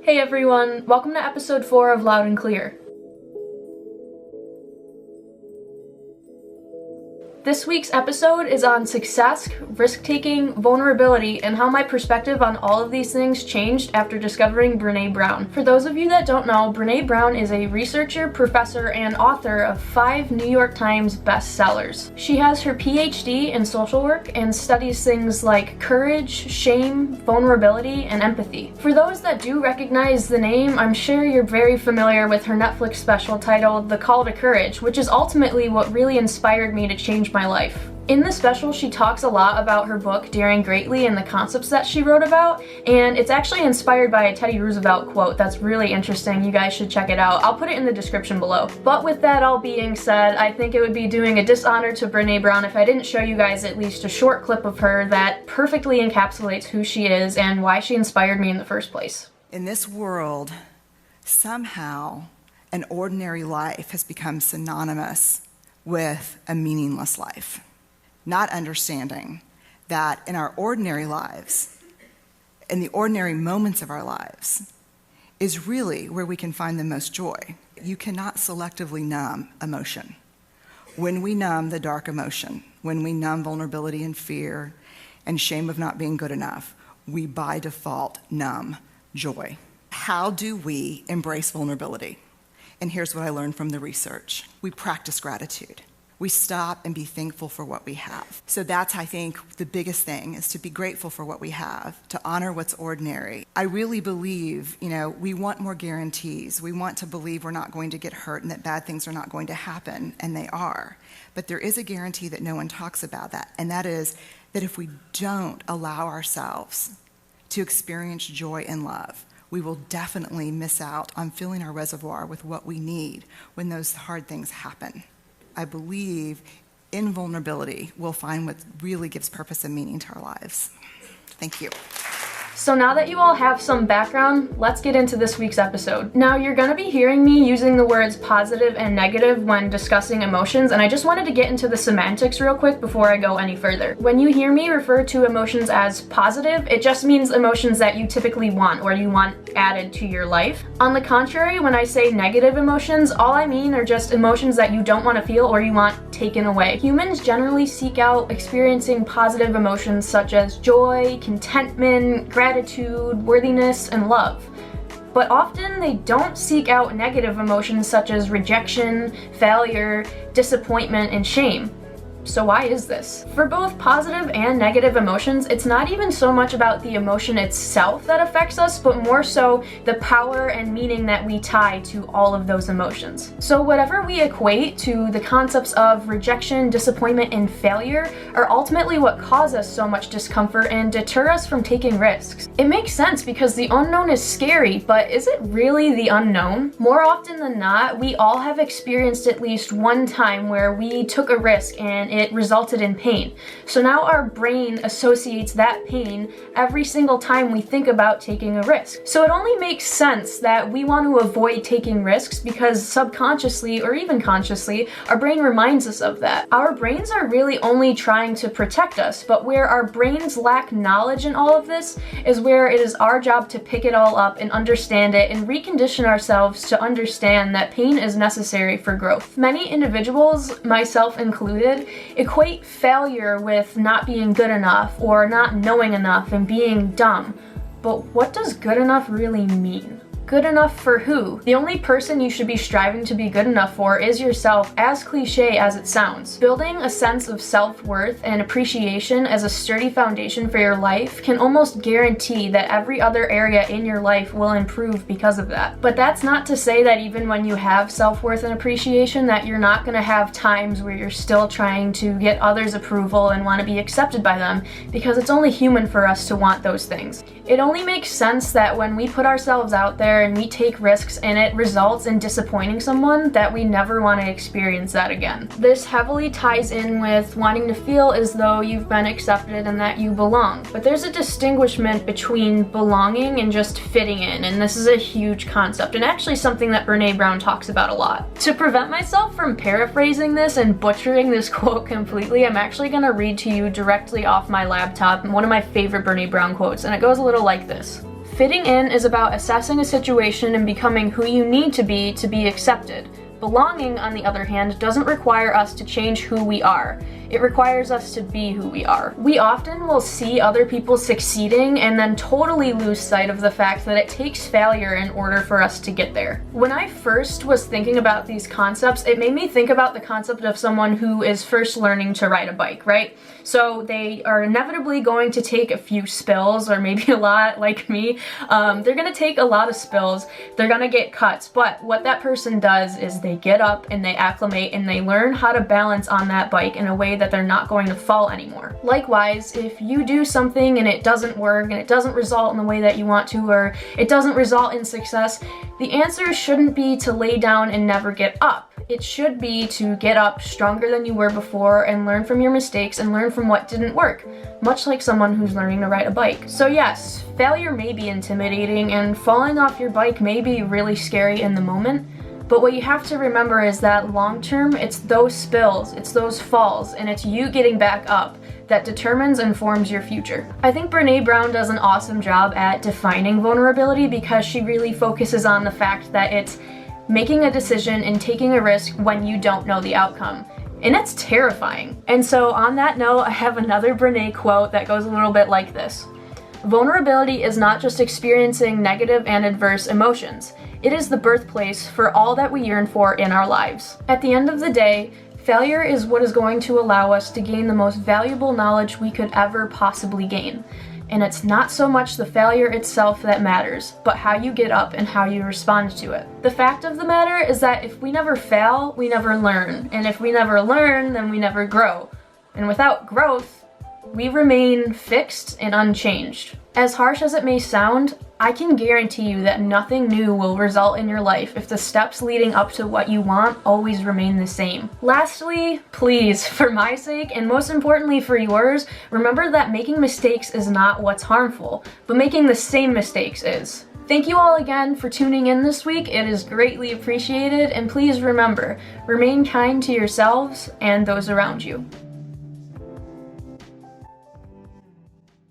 Hey everyone, welcome to episode 4 of Loud and Clear. This week's episode is on success, risk-taking, vulnerability, and how my perspective on all of these things changed after discovering Brené Brown. For those of you that don't know, Brené Brown is a researcher, professor, and author of 5 New York Times bestsellers. She has her PhD in social work and studies things like courage, shame, vulnerability, and empathy. For those that do recognize the name, I'm sure you're very familiar with her Netflix special titled The Call to Courage, which is ultimately what really inspired me to change my life. In the special, she talks a lot about her book, Daring Greatly, and the concepts that she wrote about, and it's actually inspired by a Teddy Roosevelt quote that's really interesting. You guys should check it out. I'll put it in the description below. But with that all being said, I think it would be doing a dishonor to Brené Brown if I didn't show you guys at least a short clip of her that perfectly encapsulates who she is and why she inspired me in the first place. In this world, somehow, an ordinary life has become synonymous with a meaningless life. Not understanding that in our ordinary lives, in the ordinary moments of our lives, is really where we can find the most joy. You cannot selectively numb emotion. When we numb the dark emotion, when we numb vulnerability and fear and shame of not being good enough, we by default numb joy. How do we embrace vulnerability? And here's what I learned from the research. We practice gratitude. We stop and be thankful for what we have. So that's, I think, the biggest thing, is to be grateful for what we have, to honor what's ordinary. I really believe, we want more guarantees. We want to believe we're not going to get hurt and that bad things are not going to happen, and they are. But there is a guarantee that no one talks about that, and that is that if we don't allow ourselves to experience joy and love, we will definitely miss out on filling our reservoir with what we need when those hard things happen. I believe in vulnerability, we'll find what really gives purpose and meaning to our lives. Thank you. So now that you all have some background, let's get into this week's episode. Now, you're gonna be hearing me using the words positive and negative when discussing emotions, and I just wanted to get into the semantics real quick before I go any further. When you hear me refer to emotions as positive, it just means emotions that you typically want or you want added to your life. On the contrary, when I say negative emotions, all I mean are just emotions that you don't want to feel or you want taken away. Humans generally seek out experiencing positive emotions such as joy, contentment, gratitude, worthiness, and love. But often they don't seek out negative emotions such as rejection, failure, disappointment, and shame. So why is this? For both positive and negative emotions, it's not even so much about the emotion itself that affects us, but more so the power and meaning that we tie to all of those emotions. So whatever we equate to the concepts of rejection, disappointment, and failure are ultimately what cause us so much discomfort and deter us from taking risks. It makes sense because the unknown is scary, but is it really the unknown? More often than not, we all have experienced at least one time where we took a risk and it resulted in pain. So now our brain associates that pain every single time we think about taking a risk. So it only makes sense that we want to avoid taking risks because subconsciously or even consciously, our brain reminds us of that. Our brains are really only trying to protect us, but where our brains lack knowledge in all of this is where it is our job to pick it all up and understand it and recondition ourselves to understand that pain is necessary for growth. Many individuals, myself included, equate failure with not being good enough or not knowing enough and being dumb. But what does good enough really mean? Good enough for who? The only person you should be striving to be good enough for is yourself, as cliche as it sounds. Building a sense of self-worth and appreciation as a sturdy foundation for your life can almost guarantee that every other area in your life will improve because of that. But that's not to say that even when you have self-worth and appreciation that you're not going to have times where you're still trying to get others' approval and want to be accepted by them, because it's only human for us to want those things. It only makes sense that when we put ourselves out there and we take risks and it results in disappointing someone, that we never want to experience that again. This heavily ties in with wanting to feel as though you've been accepted and that you belong. But there's a distinguishment between belonging and just fitting in, and this is a huge concept and actually something that Brené Brown talks about a lot. To prevent myself from paraphrasing this and butchering this quote completely, I'm actually going to read to you directly off my laptop one of my favorite Brené Brown quotes, and it goes a little like this. Fitting in is about assessing a situation and becoming who you need to be accepted. Belonging, on the other hand, doesn't require us to change who we are. It requires us to be who we are. We often will see other people succeeding and then totally lose sight of the fact that it takes failure in order for us to get there. When I first was thinking about these concepts, it made me think about the concept of someone who is first learning to ride a bike, right? So they are inevitably going to take a few spills, or maybe a lot, like me. They're gonna take a lot of spills, they're gonna get cuts, but what that person does is they get up and they acclimate and they learn how to balance on that bike in a way that they're not going to fall anymore. Likewise, if you do something and it doesn't work and it doesn't result in the way that you want to, or it doesn't result in success, the answer shouldn't be to lay down and never get up. It should be to get up stronger than you were before and learn from your mistakes and learn from what didn't work, much like someone who's learning to ride a bike. So yes, failure may be intimidating and falling off your bike may be really scary in the moment, but what you have to remember is that long term, it's those spills, it's those falls, and it's you getting back up that determines and forms your future. I think Brené Brown does an awesome job at defining vulnerability because she really focuses on the fact that it's making a decision and taking a risk when you don't know the outcome. And it's terrifying. And so on that note, I have another Brené quote that goes a little bit like this. Vulnerability is not just experiencing negative and adverse emotions. It is the birthplace for all that we yearn for in our lives. At the end of the day, failure is what is going to allow us to gain the most valuable knowledge we could ever possibly gain. And it's not so much the failure itself that matters, but how you get up and how you respond to it. The fact of the matter is that if we never fail, we never learn. And if we never learn, then we never grow. And without growth, we remain fixed and unchanged. As harsh as it may sound, I can guarantee you that nothing new will result in your life if the steps leading up to what you want always remain the same. Lastly, please, for my sake, and most importantly for yours, remember that making mistakes is not what's harmful, but making the same mistakes is. Thank you all again for tuning in this week. It is greatly appreciated, and please remember, remain kind to yourselves and those around you.